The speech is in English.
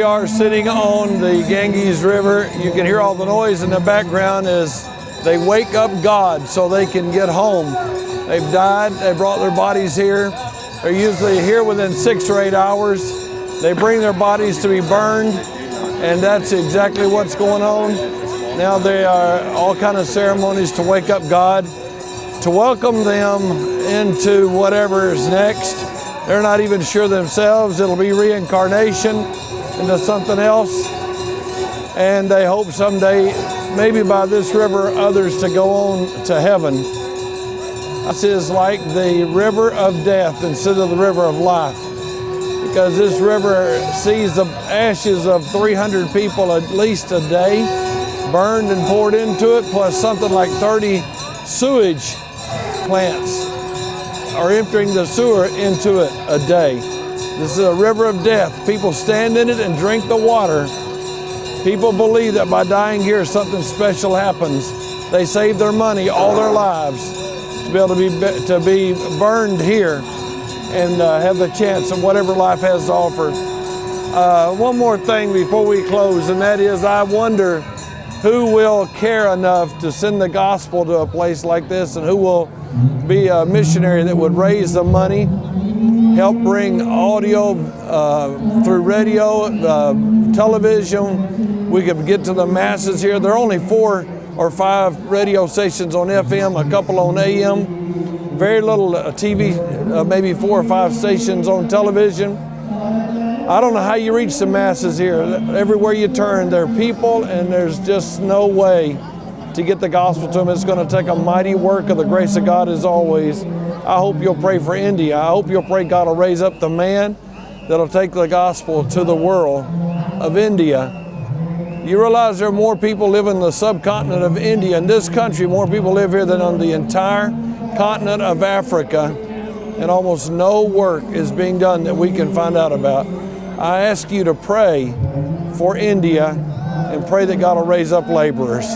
are sitting on the Ganges River. You can hear all the noise in the background as they wake up God so they can get home. They've died, they brought their bodies here. They're usually here within 6 or 8 hours. They bring their bodies to be burned, and that's exactly what's going on. Now there are all kind of ceremonies to wake up God, to welcome them into whatever is next. They're not even sure themselves. It'll be reincarnation into something else. And they hope someday, maybe by this river, others to go on to heaven. This is like the river of death instead of the river of life, because this river sees the ashes of 300 people at least a day burned and poured into it, plus something like 30 sewage plants are emptying the sewer into it a day. This is a river of death. People stand in it and drink the water. People believe that by dying here, something special happens. They save their money all their lives to be able to be burned here and have the chance of whatever life has to offer. One more thing before we close, and that is I wonder who will care enough to send the gospel to a place like this, and who will be a missionary that would raise the money, help bring audio through radio, television. We could get to the masses here. There are only 4 or 5 radio stations on FM, a couple on AM, very little TV, maybe 4 or 5 stations on television. I don't know how you reach the masses here. Everywhere you turn, there are people, and there's just no way to get the gospel to them. It's going to take a mighty work of the grace of God as always. I hope you'll pray for India. I hope you'll pray God will raise up the man that'll take the gospel to the world of India. You realize there are more people live in the subcontinent of India. In this country, more people live here than on the entire continent of Africa, and almost no work is being done that we can find out about. I ask you to pray for India and pray that God will raise up laborers.